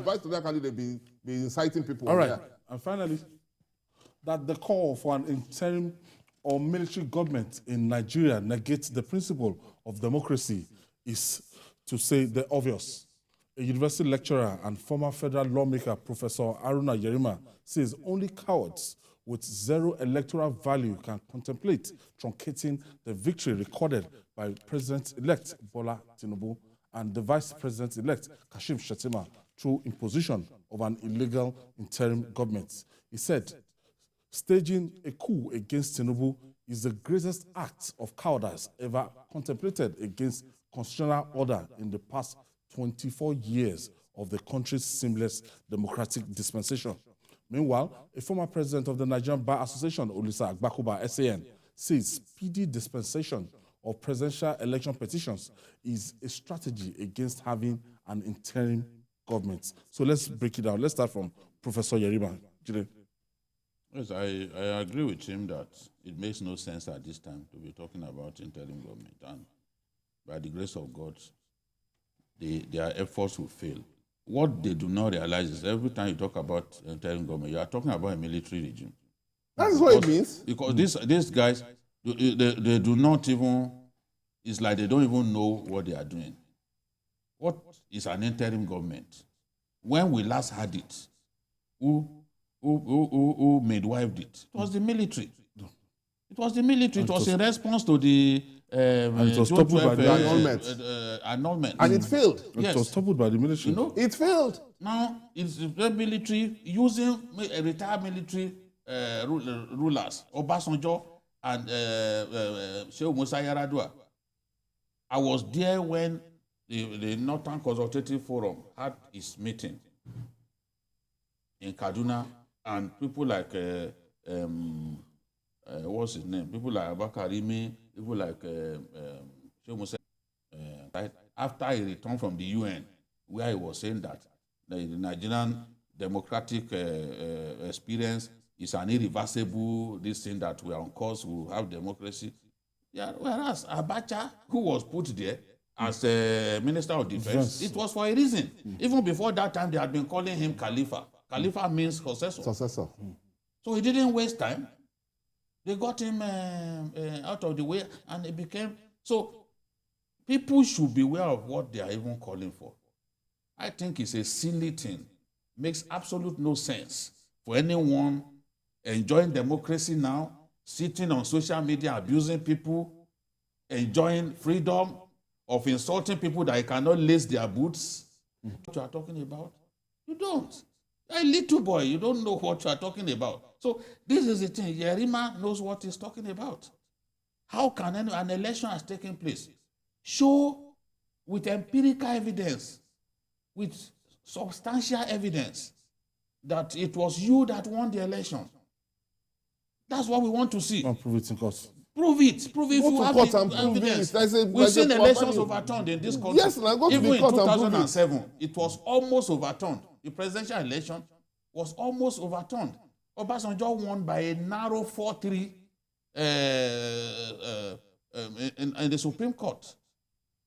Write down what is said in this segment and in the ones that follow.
vice presidential candidate be inciting people. All right. And finally, that the call for an interim or military government in Nigeria negates the principle of democracy is, to say the obvious. A university lecturer and former federal lawmaker, Professor Haruna Yerima, says only cowards with zero electoral value can contemplate truncating the victory recorded by President-elect Bola Tinubu and the Vice President-elect Kashim Shettima through imposition of an illegal interim government. He said, staging a coup against Tinubu is the greatest act of cowardice ever contemplated against constitutional order in the past 24 years of the country's seamless democratic dispensation. Meanwhile, a former president of the Nigerian Bar Association, Olisa Agbakoba, SAN, says speedy dispensation of presidential election petitions is a strategy against having an interim government. So let's break it down. Let's start from Professor Yerima. Yes, I agree with him that it makes no sense at this time to be talking about interim government. And by the grace of God, their efforts will fail. What they do not realize is every time you talk about interim government, you are talking about a military regime. That's what it means. Because these guys, they do not even, it's like they don't even know what they are doing. What is an interim government? When we last had it, who midwifed it? It was the military. It was the military. It was in response to the and it was toppled by the annulment. And it failed. Yes. It was toppled by the military. You know, it failed. Now, it's the military using retired military rulers, Obasanjo and Sheikh Musa Yar'Adua. I was there when the Northern Consultative Forum had its meeting in Kaduna, and people like what's his name? People like Abakarimi, people like Sheikh Musa. Right after he returned from the UN, where he was saying that the Nigerian democratic experience is an irreversible this thing that we are on course, we will have democracy. Yeah, whereas Abacha, who was put there as a Minister of Defense, it was for a reason. Even before that time, they had been calling him Khalifa. Khalifa means successor. So he didn't waste time. They got him out of the way, and it became... So people should be aware of what they are even calling for. I think it's a silly thing. Makes absolute no sense for anyone enjoying democracy now, sitting on social media, abusing people, enjoying freedom of insulting people that you cannot lace their boots. What you are talking about? You don't. A little boy, you don't know what you are talking about. So this is the thing. Yerima knows what he's talking about. How can an election has taken place? Show with empirical evidence, with substantial evidence, that it was you that won the election. That's what we want to see. Not prove it in court. Prove it. Prove it if you have the evidence. We've seen elections overturned in this country. Yes, go to even the court in 2007, it was almost overturned. The presidential election was almost overturned. Obasanjo won by a narrow 4-3 in the Supreme Court.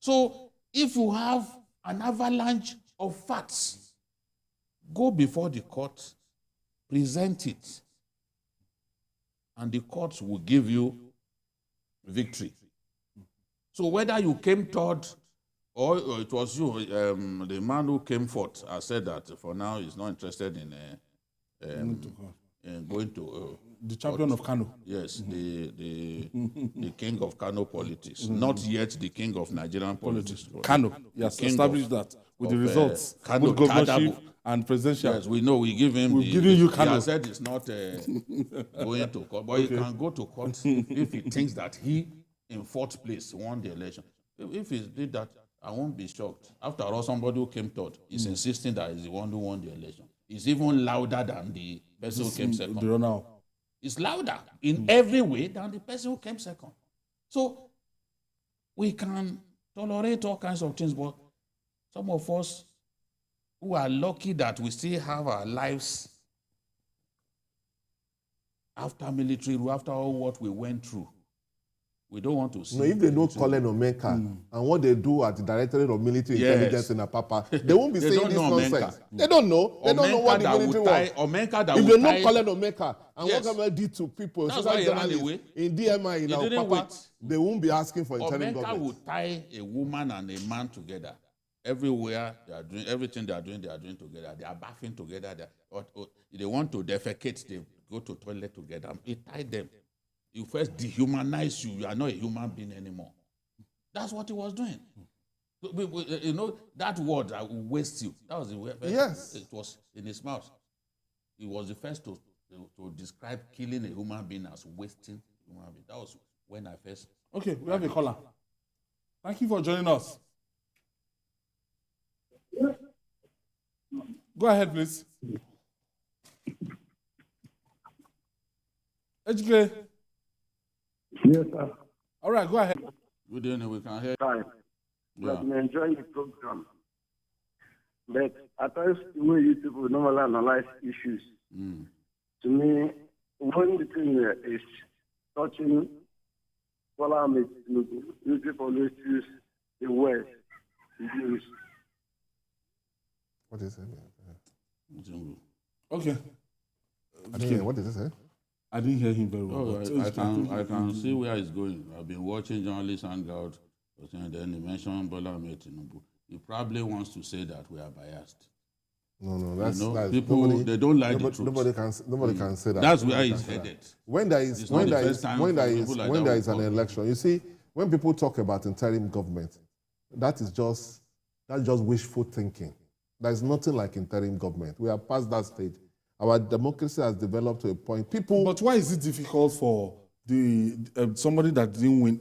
So if you have an avalanche of facts, go before the court, present it, and the courts will give you victory. So whether you came third or it was you, the man who came fourth, I said that for now he's not interested in going to... the champion of Kano. Yes, the king of Kano politics. Not yet the king of Nigerian politics. Kano, yes, established that with the results. Kano, governorship and presidential. Yes, we know we give him We're giving you Kano. He has said it's not going to court, but he can go to court if he thinks that he, in fourth place, won the election. If he did that, I won't be shocked. After all, somebody who came third is insisting that he's the one who won the election. It's even louder than the person who came second. It's louder in every way than the person who came second. So we can tolerate all kinds of things, but some of us who are lucky that we still have our lives after military rule, after all what we went through, We don't want to see. No, if they know Colin Omeka and what they do at the Directorate of Military Intelligence in Apapa, they won't be saying this nonsense. They don't know. They don't know what the military was. If they know Colin Omeka and what Omeka did to people, especially journalists in DMI in Apapa, they won't be asking for interim government. Omeka would tie a woman and a man together. Everywhere they are doing everything they are doing together. They are bathing together. They want to defecate. They go to toilet together. He tied them. You first dehumanize you. You are not a human being anymore. That's what he was doing. You know that word, "I will waste you." That was the word. Yes. It was in his mouth. He was the first to describe killing a human being as wasting a human being. That was when I first. Okay, we have a caller. Thank you for joining us. Go ahead, please. HK. Yes, sir. All right, go ahead. Good evening, we can hear. Time. Yeah. I've been enjoying the program. But at times, the way you people normally analyze issues, to me, one thing is touching Bola Tinubu. You people always use the word use. What is it? Okay. I didn't hear. What did he say? I didn't hear him very well. I can see where he's going. I've been watching journalists hang out, and then he mentioned Bola Tinubu. He probably wants to say that we are biased. No, that's people. nobody, they don't like nobody, the truth. Nobody can say that. That's where he's headed. When there is an election, you see, when people talk about interim government, that's just wishful thinking. There's nothing like interim government. We are past that stage. Our democracy has developed to a point. People. But why is it difficult for the somebody that didn't win?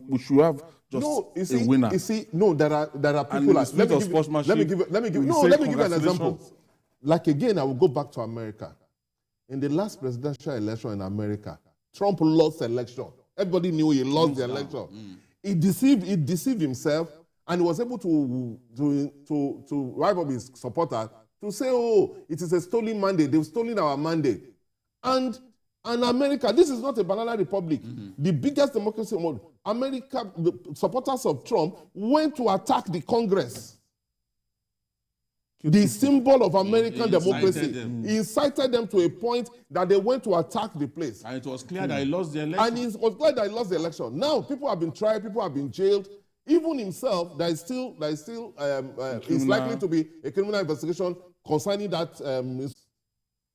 We should have just a winner. You see, no, there are people like. Let me give you an example. Like again, I will go back to America. In the last presidential election in America, Trump lost the election. Everybody knew he lost the election. He deceived himself, and he was able to rive up his supporters to say, "Oh, it is a stolen mandate. They've stolen our mandate." And America, this is not a banana republic. The biggest democracy in the world. America, the supporters of Trump went to attack the Congress. The symbol of American democracy. He incited them to a point that they went to attack the place. And it was clear that he lost the election. And it was clear that he lost the election. Now, people have been tried, people have been jailed. Even himself, there is likely to be a criminal investigation concerning that.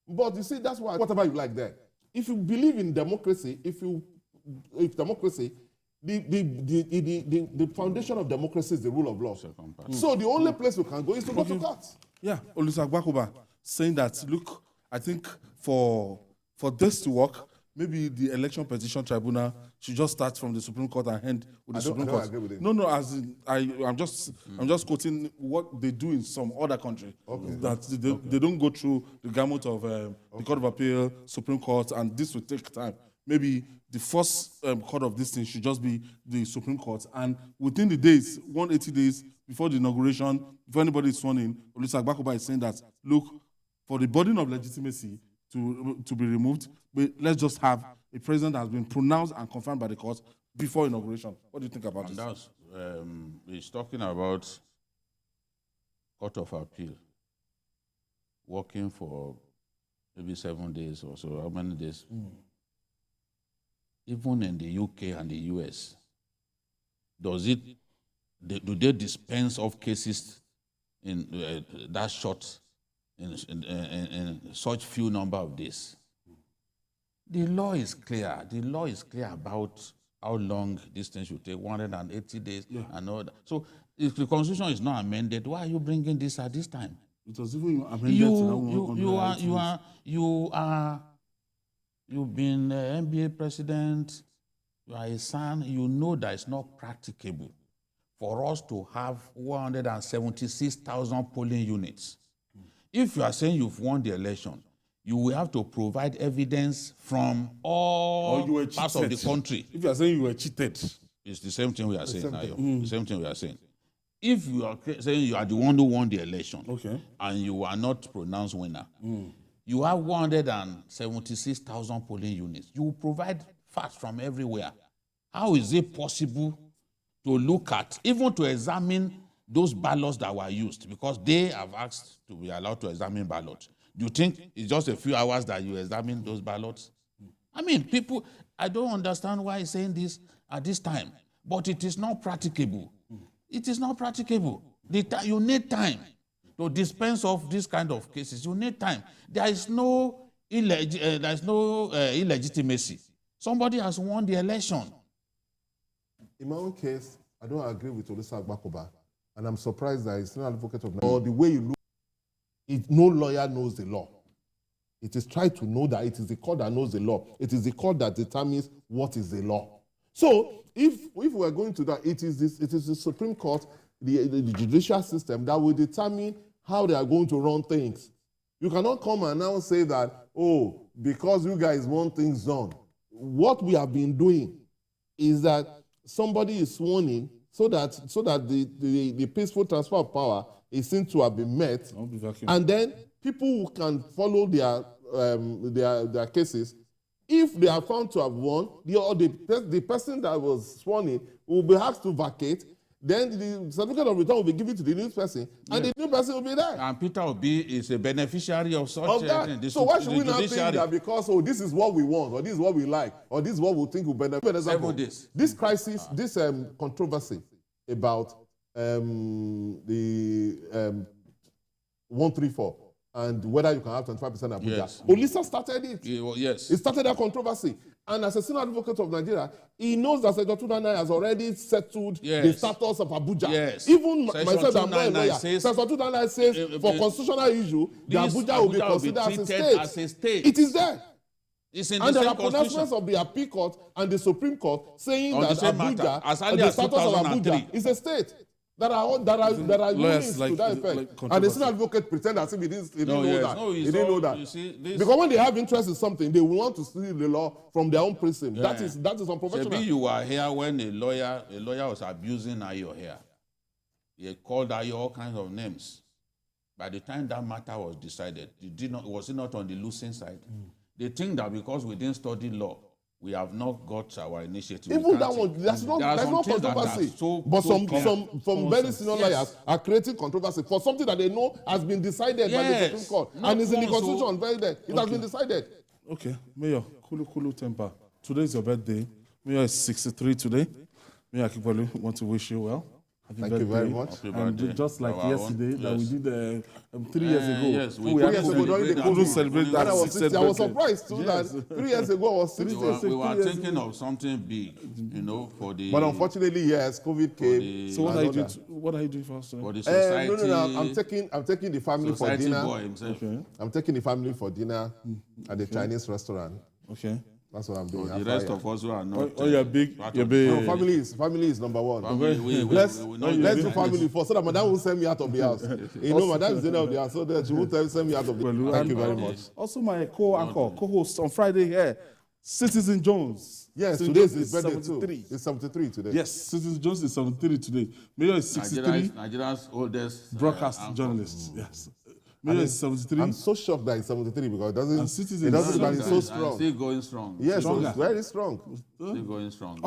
But you see, that's why, whatever you like there. If you believe in democracy, if democracy, the foundation of democracy is the rule of law. So the only place we can go is to go to court. Yeah, Olisa Agbakoba saying that, look, I think for this to work, maybe the election petition tribunal should just start from the Supreme Court and end with the Supreme Court. Agree with it. No, as in, I'm just quoting what they do in some other country. Okay. That they don't go through the gamut of the Court of Appeal, Supreme Court, and this will take time. Maybe the first court of this thing should just be the Supreme Court, and within the days, 180 days before the inauguration, if anybody is sworn in, Olisa Agbakoba is saying that, look, for the burden of legitimacy to be removed, but let's just have a president that has been pronounced and confirmed by the court before inauguration. What do you think about this? He's talking about Court of Appeal working for maybe 7 days or so. How many days? Even in the UK and the US, do they dispense of cases in that short, in such few number of days? The law is clear. The law is clear about how long this thing should take, 180 days and all that. So if the Constitution is not amended, why are you bringing this at this time? It was even amended. You've been NBA president, you are a son, you know that it's not practicable for us to have 176,000 polling units. If you are saying you've won the election, you will have to provide evidence from all parts of the country. If you are saying you were cheated, it's the same thing we are saying now. The same thing we are saying. If you are saying you are the one who won the election, and you are not pronounced winner, you have 176,000 polling units. You will provide facts from everywhere. How is it possible to look at, even to examine those ballots that were used? Because they have asked to be allowed to examine ballots. Do you think it's just a few hours that you examine those ballots? I mean, people, I don't understand why he's saying this at this time, but it is not practicable. It is not practicable. You need time to dispense of this kind of cases. You need time. There is no illegitimacy. Somebody has won the election. In my own case, I don't agree with Olisa Agbakoba, and I'm surprised that he's not an advocate of Nigeria. The way you look, no lawyer knows the law. It is try to know that it is the court that knows the law. It is the court that determines what is the law. So if we're going to that, it is the Supreme Court, the judicial system that will determine how they are going to run things. You cannot come and now say that, oh, because you guys want things done. What we have been doing is that somebody is sworn in so that the peaceful transfer of power is seen to have been met, and then people who can follow their cases, if they are found to have won, the person that was sworn in will be asked to vacate. Then the certificate of return will be given to the new person, and the new person will be there. And Peter Obi is a beneficiary of such that. So why should we not think that because this is what we want, or this is what we like, or this is what we think will benefit? This crisis, this controversy about the 134 and whether you can have 25% Abuja. Yes. Olisa started it. Yes. It started that controversy. And as a senior advocate of Nigeria, he knows that Section 299 has already settled the status of Abuja. Yes. Even Section myself, I'm not a lawyer. Section 299 says for constitutional issue, the Abuja will be considered as a state. It is there. It's in and the there same are pronouncements of the Appeal Court and the Supreme Court saying that Abuja, the status of Abuja is a state. That are rulings to that effect. And the senior advocate pretend as if he didn't know that. No, he didn't know that. Because when they have interest in something, they will want to see the law from their own precinct. That is unprofessional. Maybe you were here when a lawyer was abusing Ayo here. He called Ayo all kinds of names. By the time that matter was decided, was it not on the losing side? They think that because we didn't study law, we have not got our initiative. Even that one, there's no controversy. But some very senior lawyers are creating controversy for something that they know has been decided by the Supreme Court. And it's in the Constitution, very there. It has been decided. Okay, Mayor, Kulu temper. Today is your birthday. Mayor is 63 today. Mayor Akipolu, want to wish you well. Happy Thank birthday. you very much. And just like yesterday, that we did 3 years ago. Yes, 3 years ago during the COVID. Celebrate that. I was surprised too that 3 years ago I was 60. We were thinking of something big, for the. But unfortunately, yes, COVID came. So what are you doing for us today? For the society. No. I'm taking the family for dinner. Boy himself. Okay. I'm taking the family for dinner at the Chinese restaurant. Okay. That's what I'm doing. The rest of us who are not. You're big. No, family is number one. Let's do family first so that Madam will send me out of the house. Madam is out of the house, so that she won't send me out of the house. Thank you very much. Also, my co-host on Friday here, Citizen Jones. Yes, today is his birthday too. It's 73 today. Yes, Citizen Jones is 73 today. Mayor is 63. Nigeria's oldest broadcast journalist. Yes. Mayor is 73. I'm so shocked that he's 73 because it doesn't look like he's so strong. Still going strong. Yes, it's very strong. Still going strong.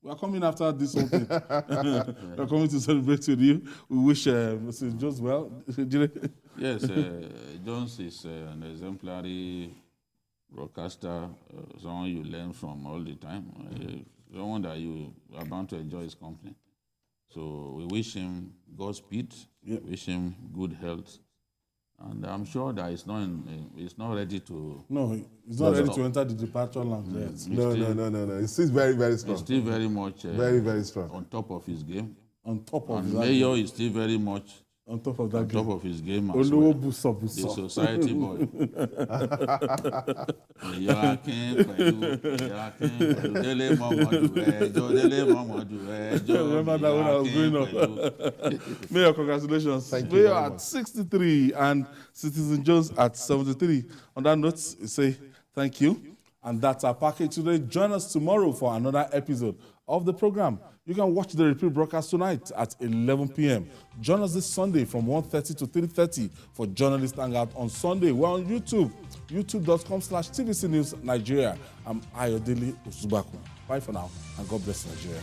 We are coming after this whole thing. We are coming to celebrate with you. We wish Mr. Jones well. Yes, Jones is an exemplary broadcaster, someone you learn from all the time, someone that you are bound to enjoy his company. So we wish him Godspeed, wish him good health. And I'm sure that he's not ready to. No, he's not ready to enter the departure lounge yet. No. He's still very, very strong. He's still very much very, very strong. On top of his game. On top of his game. Mayor is still very much on top of that game. On top of his game as well. The society boy. Remember that when I was growing up. Mayor, congratulations. Thank you. Mayor at 63 and Citizen Jones at 73. On that note, say thank you. And that's our package today. Join us tomorrow for another episode of the program. You can watch the repeat broadcast tonight at 11 p.m. Join us this Sunday from 1:30 to 3:30 for Journalist Hangout on Sunday. We're on YouTube, youtube.com/TVC News Nigeria. I'm Ayodele Osubaku. Bye for now, and God bless Nigeria.